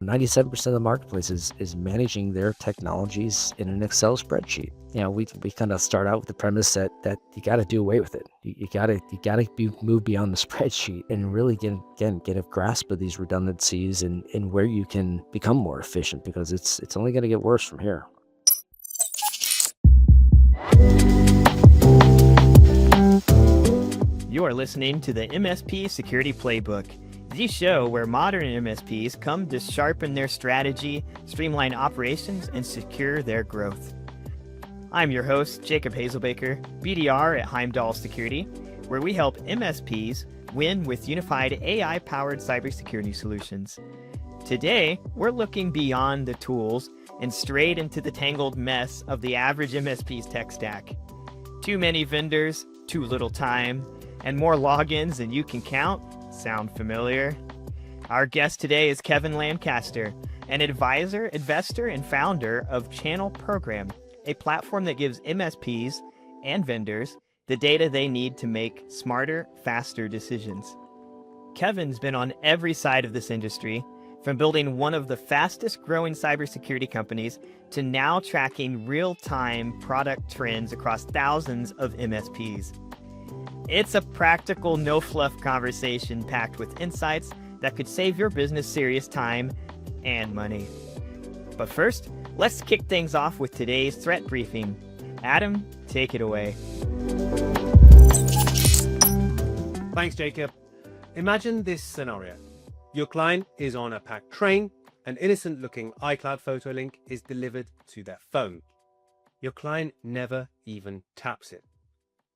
97% of the marketplace is managing their technologies in an Excel spreadsheet. We kind of start out with the premise that you got to do away with it. You got to move beyond the spreadsheet and really get a grasp of these redundancies and where you can become more efficient, because it's only going to get worse from here. You are listening to the MSP Security Playbook, the show where modern MSPs come to sharpen their strategy, streamline operations, and secure their growth. I'm your host, Jacob Hazelbaker, BDR at Heimdal Security, where we help MSPs win with unified AI-powered cybersecurity solutions. Today, we're looking beyond the tools and straight into the tangled mess of the average MSP's tech stack. Too many vendors, too little time, and more logins than you can count. Sound familiar? Our guest today is Kevin Lancaster, an advisor, investor, and founder of Channel Program, a platform that gives MSPs and vendors the data they need to make smarter, faster decisions. Kevin's been on every side of this industry, from building one of the fastest growing cybersecurity companies to now tracking real-time product trends across thousands of MSPs. It's a practical, no-fluff conversation packed with insights that could save your business serious time and money. But first, let's kick things off with today's threat briefing. Adam, take it away. Thanks, Jacob. Imagine this scenario. Your client is on a packed train. An innocent-looking iCloud photo link is delivered to their phone. Your client never even taps it.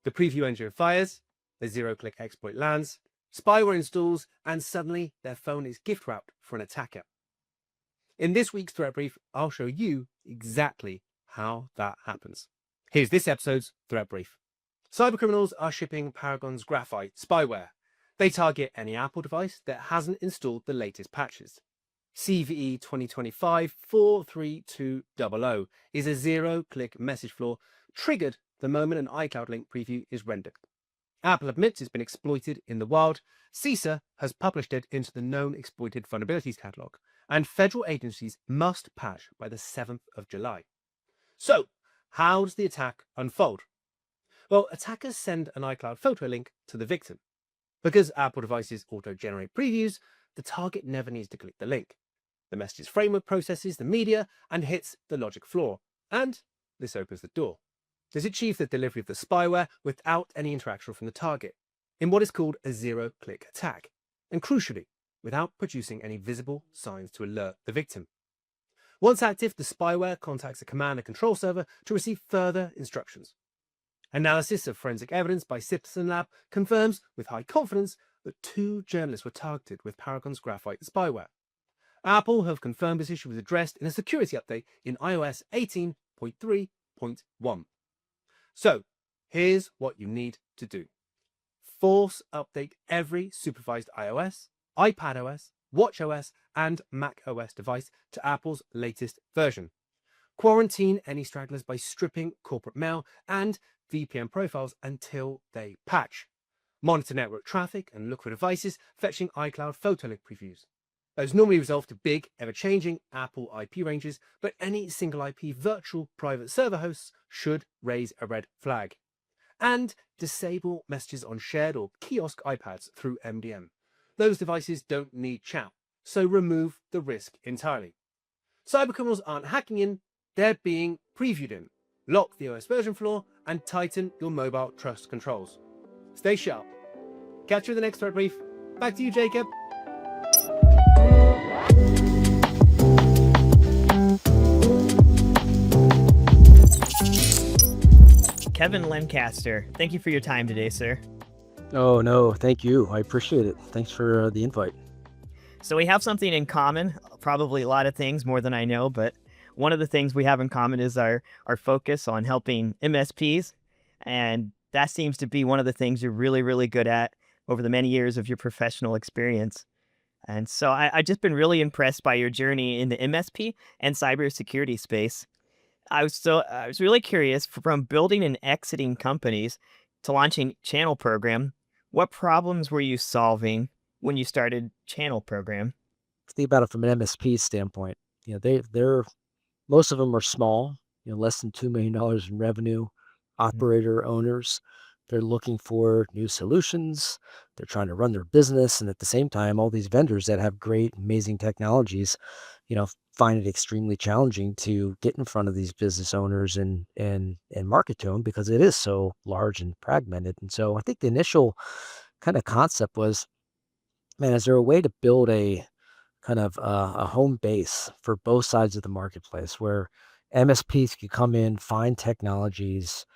The preview engine fires, the zero-click exploit lands, spyware installs, and suddenly their phone is gift-wrapped for an attacker. In this week's Threat Brief, I'll show you exactly how that happens. Here's this episode's Threat Brief. Cybercriminals are shipping Paragon's Graphite spyware. They target any Apple device that hasn't installed the latest patches. CVE 2025-43200 is a zero-click message flaw triggered the moment an iCloud link preview is rendered. Apple admits it's been exploited in the wild. CISA has published it into the known exploited vulnerabilities catalog, and federal agencies must patch by the 7th of July. So, how does the attack unfold? Well, attackers send an iCloud photo link to the victim. Because Apple devices auto-generate previews, the target never needs to click the link. The message's framework processes the media and hits the logic floor, and this opens the door. This achieves the delivery of the spyware without any interaction from the target, in what is called a zero-click attack, and crucially, without producing any visible signs to alert the victim. Once active, the spyware contacts a command and control server to receive further instructions. Analysis of forensic evidence by Citizen Lab confirms with high confidence that 2 journalists were targeted with Paragon's Graphite spyware. Apple have confirmed this issue was addressed in a security update in iOS 18.3.1. So, here's what you need to do. Force update every supervised iOS, iPadOS, watchOS, and macOS device to Apple's latest version. Quarantine any stragglers by stripping corporate mail and VPN profiles until they patch. Monitor network traffic and look for devices fetching iCloud photo link previews. Those normally resolve to big, ever-changing Apple IP ranges, but any single IP virtual private server hosts should raise a red flag. And disable messages on shared or kiosk iPads through MDM. Those devices don't need chat, so remove the risk entirely. Cybercriminals aren't hacking in, they're being previewed in. Lock the OS version flaw and tighten your mobile trust controls. Stay sharp. Catch you in the next Threat Brief. Back to you, Jacob. Kevin Lancaster, thank you for your time today, sir. Oh, no, thank you. I appreciate it. Thanks for the invite. So we have something in common, probably a lot of things more than I know, but one of the things we have in common is our focus on helping MSPs, and that seems to be one of the things you're really, really good at over the many years of your professional experience. And so I've just been really impressed by your journey in the MSP and cybersecurity space. I was really curious, from building and exiting companies to launching Channel Program, what problems were you solving when you started Channel Program? think about it from an MSP standpoint. They're most of them are small, less than $2 million in revenue, Mhm. operator owners. They're looking for new solutions. They're trying to run their business. And at the same time, all these vendors that have great, amazing technologies, find it extremely challenging to get in front of these business owners and market to them because it is so large and fragmented. And so I think the initial kind of concept was, man, is there a way to build a kind of a home base for both sides of the marketplace where MSPs could come in, find technologies,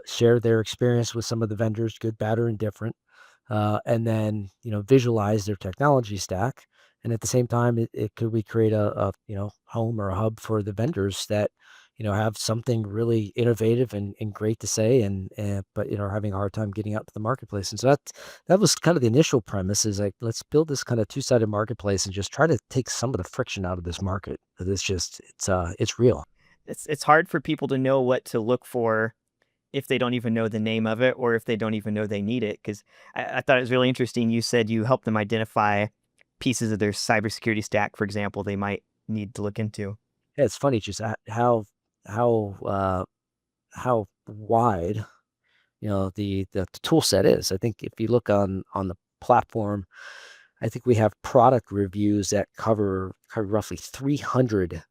share their experience with some of the vendors, good, bad, or indifferent, and then visualize their technology stack. And at the same time, it could we create a home or a hub for the vendors that have something really innovative and great to say, and but are having a hard time getting out to the marketplace. And so that was kind of the initial premise is like, let's build this kind of two-sided marketplace and just try to take some of the friction out of this market. 'Cause it's real. It's hard for people to know what to look for if they don't even know the name of it or if they don't even know they need it. Because I thought it was really interesting. You said you help them identify pieces of their cybersecurity stack, for example, they might need to look into. Yeah, it's funny just how how wide the tool set is. I think if you look on the platform, I think we have product reviews that cover roughly 300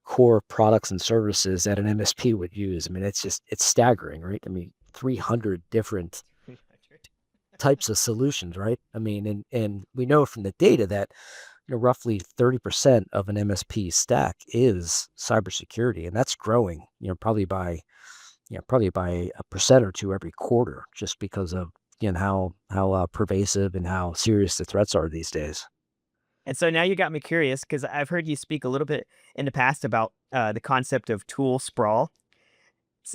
core products and services that an MSP would use. I mean, it's staggering, right? I mean, 300 different 300. types of solutions, right? I mean, and we know from the data that roughly 30% of an MSP stack is cybersecurity, and that's growing, probably by a percent or two every quarter, just because of how pervasive and how serious the threats are these days. And so now you got me curious because I've heard you speak a little bit in the past about the concept of tool sprawl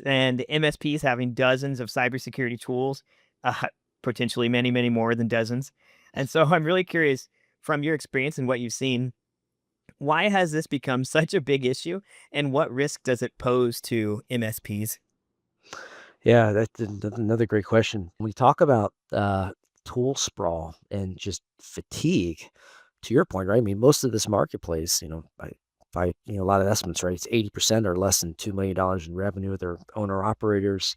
and MSPs having dozens of cybersecurity tools, uh, potentially many, many more than dozens. And so I'm really curious from your experience and what you've seen, why has this become such a big issue and what risk does it pose to MSPs? Yeah, that's another great question. When we talk about tool sprawl and just fatigue, to your point, right? I mean, most of this marketplace, by a lot of estimates, right? It's 80% or less than $2 million in revenue. They're owner operators.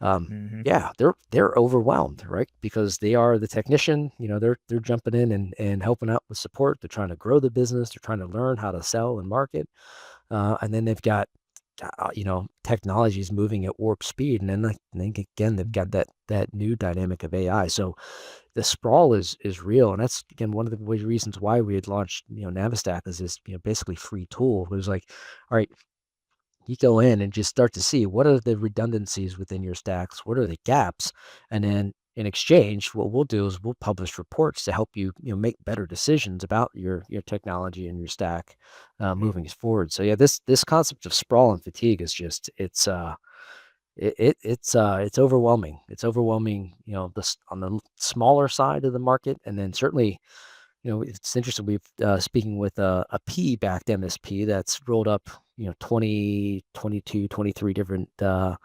Hmm. Yeah, they're overwhelmed, right? Because they are the technician. They're jumping in and helping out with support. They're trying to grow the business. They're trying to learn how to sell and market. And then they've got technology is moving at warp speed, and then again they've got that new dynamic of AI. So the sprawl is real, and that's again one of the reasons why we had launched Navistack as this basically free tool. It was like, all right, you go in and just start to see what are the redundancies within your stacks, what are the gaps, and then in exchange, what we'll do is we'll publish reports to help you make better decisions about your technology and your stack moving forward. So yeah, this concept of sprawl and fatigue is just it's overwhelming. It's overwhelming, on the smaller side of the market, and then certainly it's interesting. We've speaking with a PE-backed MSP that's rolled up, 20, 22, 23 different other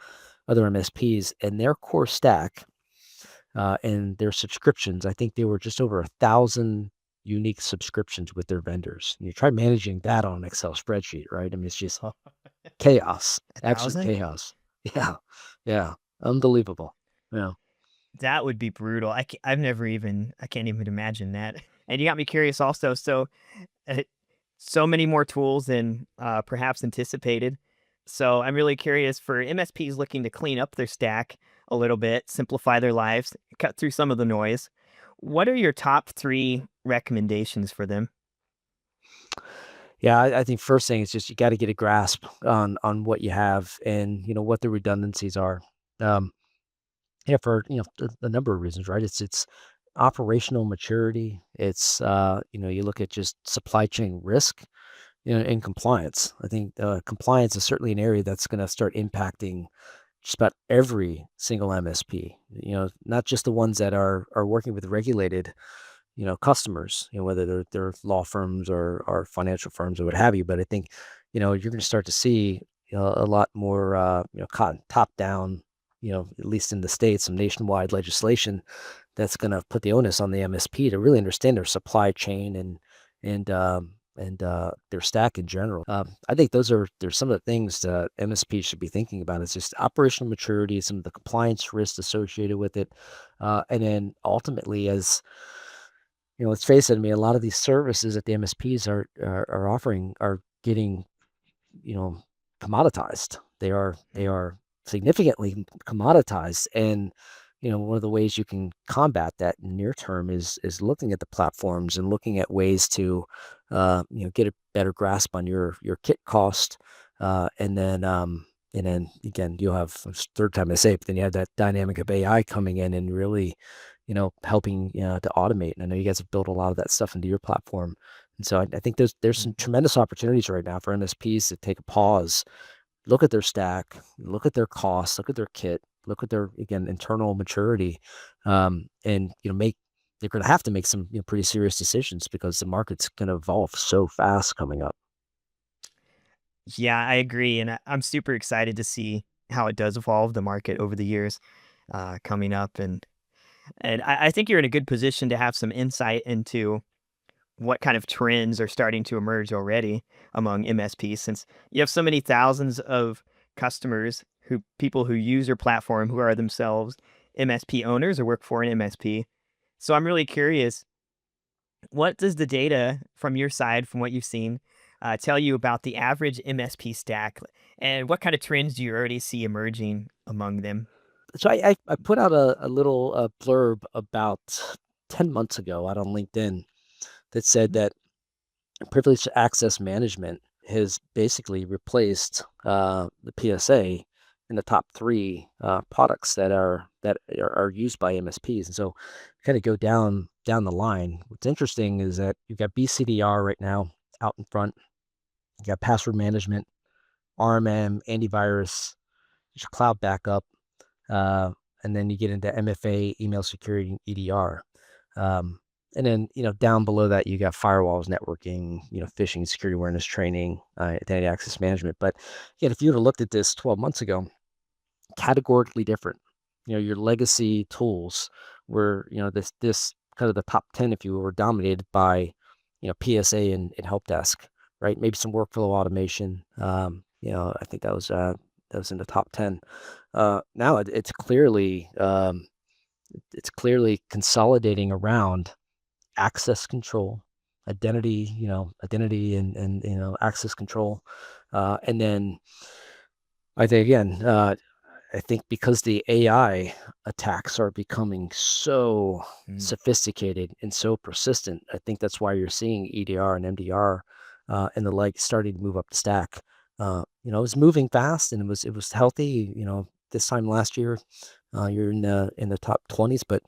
MSPs, and their core stack and their subscriptions. I think they were just over 1,000 unique subscriptions with their vendors. And you try managing that on an Excel spreadsheet, right? I mean, it's just chaos, A absolute thousand? chaos. Yeah, yeah, unbelievable. Yeah. That would be brutal. I can't even imagine that. And you got me curious also. So, uh, so many more tools than perhaps anticipated. So I'm really curious for MSPs looking to clean up their stack a little bit, simplify their lives, cut through some of the noise. What are your top three recommendations for them? Yeah, I think first thing is just you got to get a grasp on what you have and what the redundancies are. Um, yeah, for a number of reasons, right? It's operational maturity. It's you look at just supply chain risk, and compliance. I think compliance is certainly an area that's going to start impacting just about every single MSP. Not just the ones that are working with regulated customers, whether they're law firms or financial firms or what have you. But I think, you're going to start to see a lot more, top down, at least in the States, some nationwide legislation that's going to put the onus on the MSP to really understand their supply chain and their stack in general. I think there's some of the things that MSP should be thinking about. It's just operational maturity, some of the compliance risks associated with it, and then ultimately, as let's face it. I mean, a lot of these services that the MSPs are offering are getting commoditized. They are significantly commoditized, and one of the ways you can combat that in near term is looking at the platforms and looking at ways to get a better grasp on your kit cost, and then again you'll have third time I say, but then you have that dynamic of AI coming in and really helping to automate. And I know you guys have built a lot of that stuff into your platform. And so I think there's some tremendous opportunities right now for MSPs to take a pause, look at their stack, look at their costs, look at their kit, look at their, again, internal maturity, and they're going to have to make some pretty serious decisions because the market's going to evolve so fast coming up. Yeah, I agree, and I'm super excited to see how it does evolve the market over the years coming up, and I think you're in a good position to have some insight into what kind of trends are starting to emerge already among MSPs, since you have so many thousands of customers, people who use your platform who are themselves MSP owners or work for an MSP. So I'm really curious, what does the data from your side, from what you've seen, tell you about the average MSP stack, and what kind of trends do you already see emerging among them? So I put out a little blurb about 10 months ago out on LinkedIn that said Mhm. that privileged access management has basically replaced the PSA in the top three products that are used by MSPs. And so, kind of go down the line. What's interesting is that you've got BCDR right now out in front. You got password management, RMM, antivirus, just cloud backup, uh, and then you get into MFA, email security, and EDR. Um, and then, down below that, you got firewalls, networking, phishing, security awareness training, identity access management. But yet, if you would have looked at this 12 months ago, categorically different. Your legacy tools were, this kind of the top 10, if you will, were dominated by, PSA and help desk, right? Maybe some workflow automation. I think that was in the top 10. Now it's clearly consolidating around access control, identity and access control. And then I think again, I think because the AI attacks are becoming so Mm. sophisticated and so persistent, I think that's why you're seeing EDR and MDR and the like starting to move up the stack. It was moving fast and it was healthy. This time last year, you're in the top 20s, but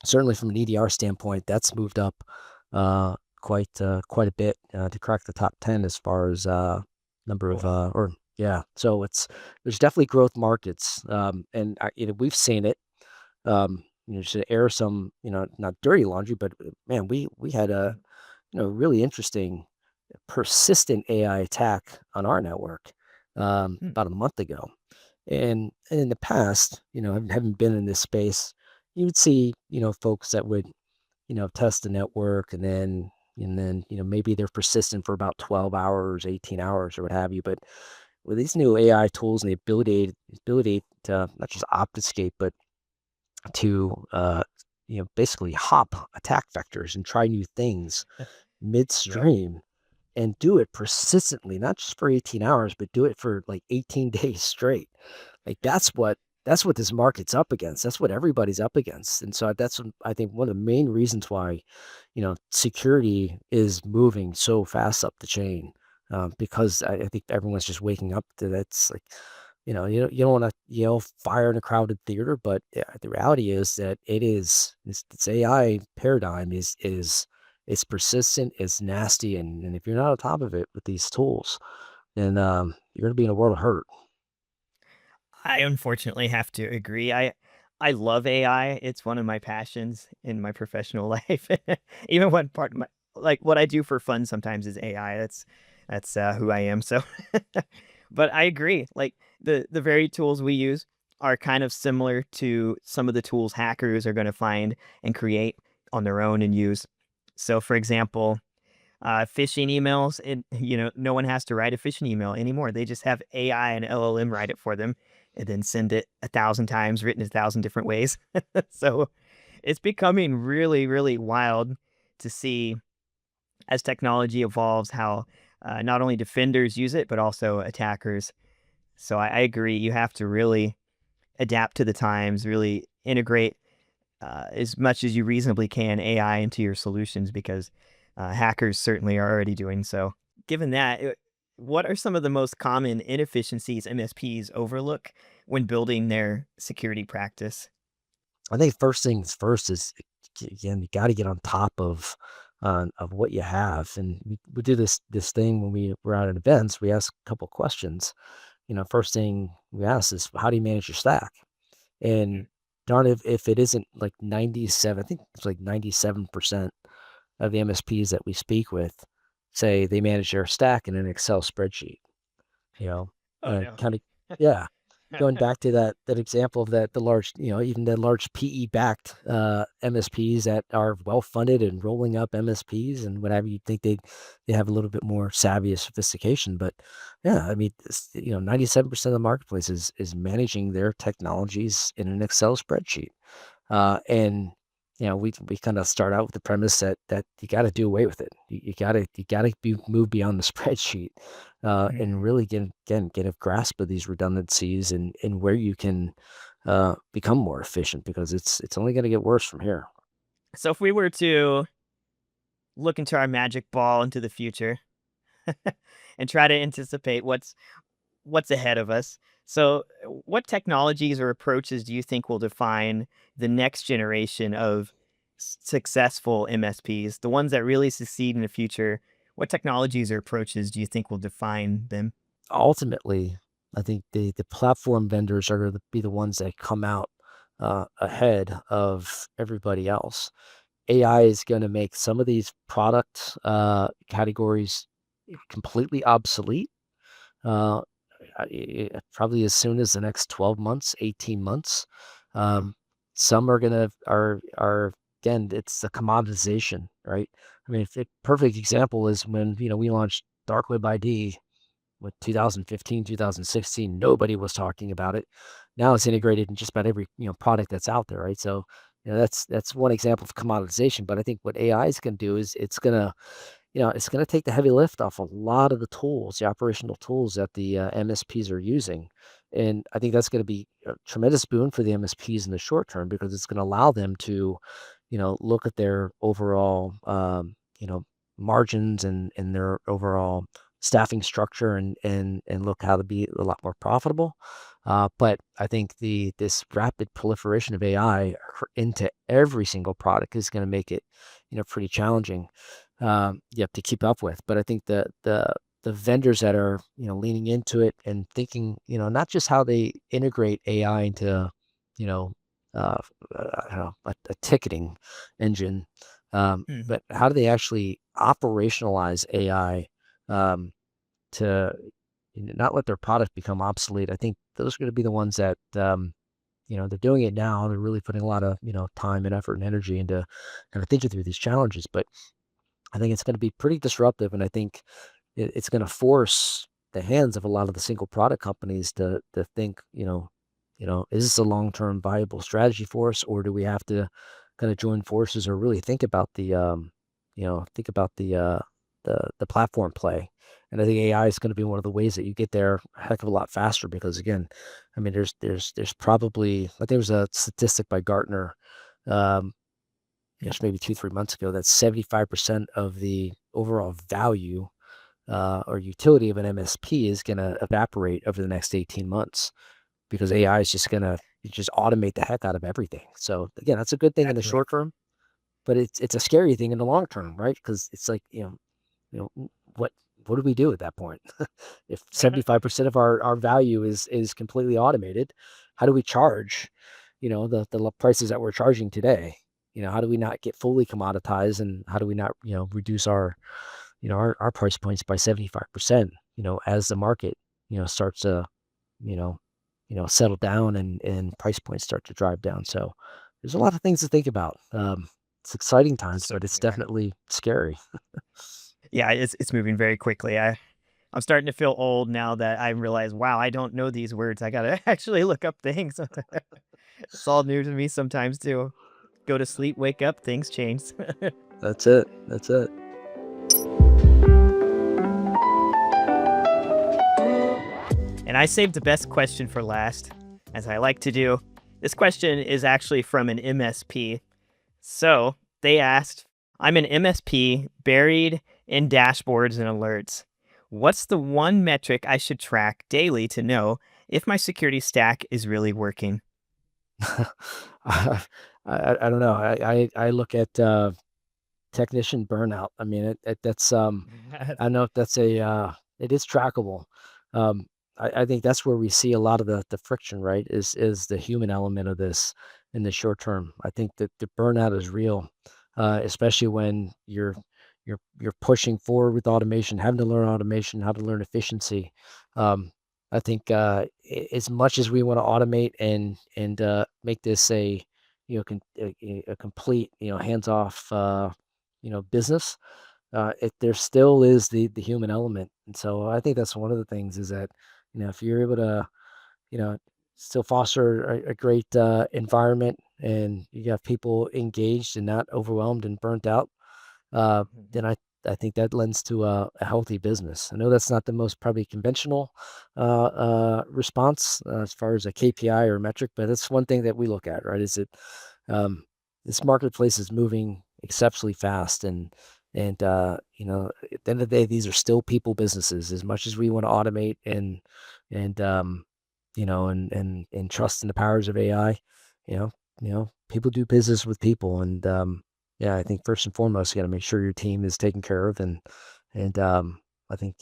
certainly from an EDR standpoint, that's moved up quite a bit to crack the top 10 as far as number of or yeah. So there's definitely growth markets, and we've seen it. To air some not dirty laundry, but man, we had a really interesting persistent AI attack on our network Mm. about a month ago. And in the past, having been in this space, you would see, folks that would, test the network and then, maybe they're persistent for about 12 hours, 18 hours or what have you. But with these new AI tools and the ability to not just obfuscate, but to basically hop attack vectors and try new things Yep. midstream and do it persistently, not just for 18 hours, but do it for like 18 days straight. Like that's what this market's up against. That's what everybody's up against. And so I think one of the main reasons why, security is moving so fast up the chain. Because I think everyone's just waking up to that's like, you don't want to yell fire in a crowded theater, but yeah, the reality is that this AI paradigm is it's persistent, it's nasty, and if you're not on top of it with these tools, then you're gonna be in a world of hurt. I unfortunately have to agree. I love AI. It's one of my passions in my professional life. Even one part of my like what I do for fun sometimes is AI. That's who I am. So, but I agree. Like the very tools we use are kind of similar to some of the tools hackers are going to find and create on their own and use. So, for example, phishing emails, and no one has to write a phishing email anymore. They just have AI and LLM write it for them, and then send it 1,000 times, written 1,000 different ways. So it's becoming really, really wild to see as technology evolves how not only defenders use it, but also attackers. So I agree. You have to really adapt to the times, really integrate as much as you reasonably can AI into your solutions because hackers certainly are already doing so. Given that, what are some of the most common inefficiencies MSPs overlook when building their security practice? I think first things first is, again, you got to get on top of what you have, and we do this thing when we're out at events. We ask a couple questions. First thing we ask is, how do you manage your stack? And darn, if it isn't like 97, I think it's like 97% of the MSPs that we speak with say they manage their stack in an Excel spreadsheet. You know, Oh no. kind of, yeah. Going back to that example of the large, even the large PE backed MSPs that are well funded and rolling up MSPs and whatever, you'd think they have a little bit more savvy or sophistication. But yeah, I mean, 97% of the marketplace is managing their technologies in an Excel spreadsheet. And we kind of start out with the premise that you got to do away with it. You got to move beyond the spreadsheet, and really get a grasp of these redundancies and where you can become more efficient, because it's only going to get worse from here. So if we were to look into our magic ball into the future and try to anticipate what's ahead of us. So, what technologies or approaches do you think will define the next generation of successful MSPs, the ones that really succeed in the future? What technologies or approaches do you think will define them? Ultimately, I think the platform vendors are going to be the ones that come out ahead of everybody else. AI is going to make some of these product categories completely obsolete. Uh, Probably as soon as the next 12 months, 18 months. Um, some are again, it's the commoditization, right? I mean, perfect example is when, we launched Dark Web ID with 2015, 2016, nobody was talking about it. Now it's integrated in just about every, product that's out there, right? So, that's one example of commoditization. But I think what AI is going to do is it's gonna take the heavy lift off a lot of the tools, the operational tools that the MSPs are using. And I think that's gonna be a tremendous boon for the MSPs in the short term, because it's gonna allow them to, look at their overall, margins and their overall staffing structure, and look how to be a lot more profitable. But I think this rapid proliferation of AI into every single product is gonna make it, pretty challenging, you have to keep up with. But I think the vendors that are, leaning into it and thinking, not just how they integrate AI into, you know, uh, I don't know, a ticketing engine, Mhm. but how do they actually operationalize AI, um, to not let their product become obsolete. I think those are going to be the ones that, they're doing it now. They're really putting a lot of, time and effort and energy into kind of thinking through these challenges. But I think it's going to be pretty disruptive, and I think it's going to force the hands of a lot of the single product companies to think, is this a long term viable strategy for us, or do we have to kind of join forces, or really think about the platform play. And I think AI is going to be one of the ways that you get there a heck of a lot faster, because again, I mean, there's probably, I think there was a statistic by Gartner, um, yes, maybe 2, 3 months ago, that 75% of the overall value or utility of an MSP is going to evaporate over the next 18 months, because AI is just going to just automate the heck out of everything. So again, that's a good thing in the Accurate. short term, but it's a scary thing in the long term, right? Because it's like, what what do we do at that point? If 75% of our value is completely automated, how do we charge, the prices that we're charging today? How do we not get fully commoditized, and how do we not, reduce our price points by 75%, as the market, starts to, you know, settle down, and price points start to drive down. So there's a lot of things to think about. It's exciting times, but it's Certainly are. definitely scary. Yeah, it's moving very quickly. I'm starting to feel old now that I realize, wow, I don't know these words. I gotta actually look up things. It's all new to me sometimes too. Go to sleep, wake up, things change. That's it. That's it. And I saved the best question for last, as I like to do. This question is actually from an MSP. So they asked, I'm an MSP buried in dashboards and alerts. What's the one metric I should track daily to know if my security stack is really working? I don't know. I look at technician burnout. I mean, that's I don't know if that's it is trackable. Um, I think that's where we see a lot of the friction, right? Is the human element of this in the short term. I think that the burnout is real, especially when you're pushing forward with automation, having to learn automation, how to learn efficiency. Um, I think as much as we want to automate and make this a a complete hands off business, there still is the human element. And so I think that's one of the things is that, if you're able to, you know, still foster a great environment and you have people engaged and not overwhelmed and burnt out, then I think that lends to a healthy business. I know that's not the most probably conventional response as far as a KPI or metric, but that's one thing that we look at, right? Is it um, this marketplace is moving exceptionally fast, and at the end of the day, these are still people businesses. As much as we want to automate and trust in the powers of AI, people do business with people, and yeah, I think first and foremost, you got to make sure your team is taken care of, and I think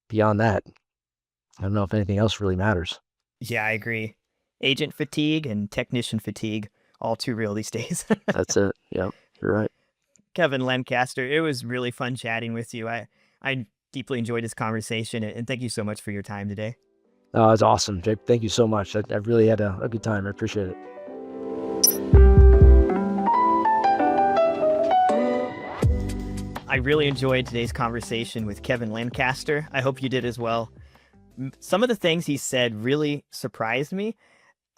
beyond that, I don't know if anything else really matters. Yeah, I agree. Agent fatigue and technician fatigue, all too real these days. That's it. Yep, you're right. Kevin Lancaster, it was really fun chatting with you. I deeply enjoyed this conversation, and thank you so much for your time today. Oh, it's awesome, Jake. Thank you so much. I really had a good time. I appreciate it. I really enjoyed today's conversation with Kevin Lancaster. I hope you did as well. Some of the things he said really surprised me.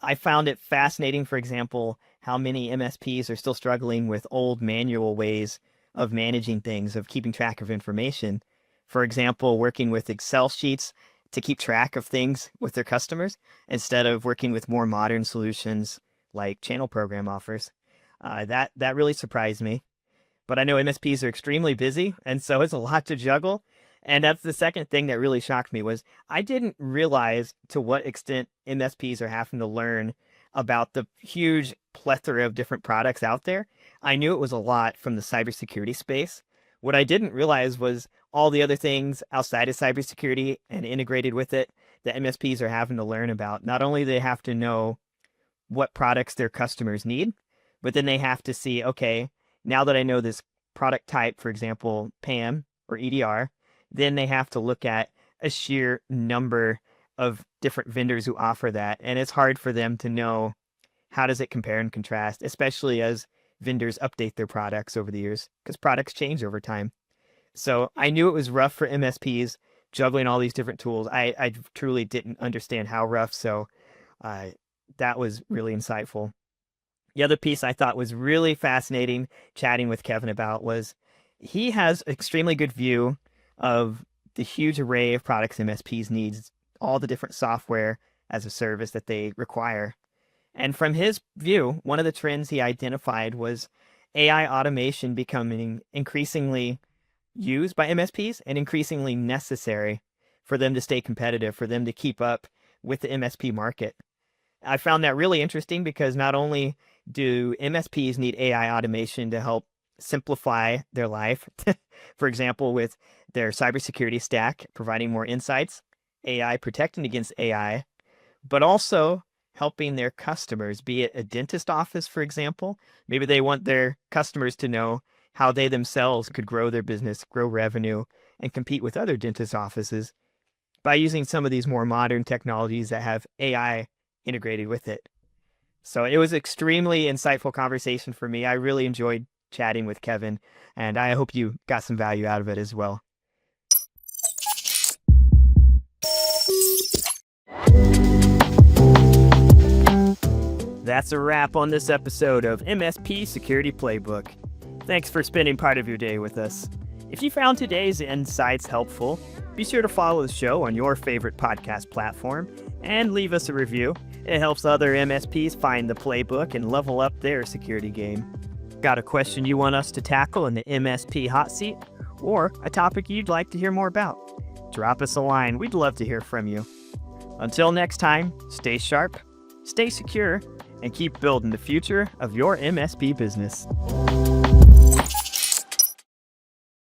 I found it fascinating, for example, how many MSPs are still struggling with old manual ways of managing things, of keeping track of information. For example, working with Excel sheets to keep track of things with their customers instead of working with more modern solutions like channel program offers. That really surprised me. But I know MSPs are extremely busy, and so it's a lot to juggle. And that's the second thing that really shocked me was I didn't realize to what extent MSPs are having to learn about the huge plethora of different products out there. I knew it was a lot from the cybersecurity space. What I didn't realize was all the other things outside of cybersecurity and integrated with it that MSPs are having to learn about. Not only do they have to know what products their customers need, but then they have to see, okay, now that I know this product type, for example, PAM or EDR, then they have to look at a sheer number of different vendors who offer that. And it's hard for them to know how does it compare and contrast, especially as vendors update their products over the years, because products change over time. So I knew it was rough for MSPs juggling all these different tools. I truly didn't understand how rough. So that was really insightful. The other piece I thought was really fascinating chatting with Kevin about was he has extremely good view of the huge array of products MSPs needs, all the different software as a service that they require. And from his view, one of the trends he identified was AI automation becoming increasingly used by MSPs and increasingly necessary for them to stay competitive, for them to keep up with the MSP market. I found that really interesting because not only do MSPs need AI automation to help simplify their life, for example, with their cybersecurity stack, providing more insights, AI protecting against AI, but also helping their customers, be it a dentist office, for example. Maybe they want their customers to know how they themselves could grow their business, grow revenue, and compete with other dentist offices by using some of these more modern technologies that have AI integrated with it. So it was extremely insightful conversation for me. I really enjoyed chatting with Kevin, and I hope you got some value out of it as well. That's a wrap on this episode of MSP Security Playbook. Thanks for spending part of your day with us. If you found today's insights helpful, be sure to follow the show on your favorite podcast platform and leave us a review. It helps other MSPs find the playbook and level up their security game. Got a question you want us to tackle in the MSP Hot Seat, or a topic you'd like to hear more about? Drop us a line. We'd love to hear from you. Until next time, stay sharp, stay secure, and keep building the future of your MSP business.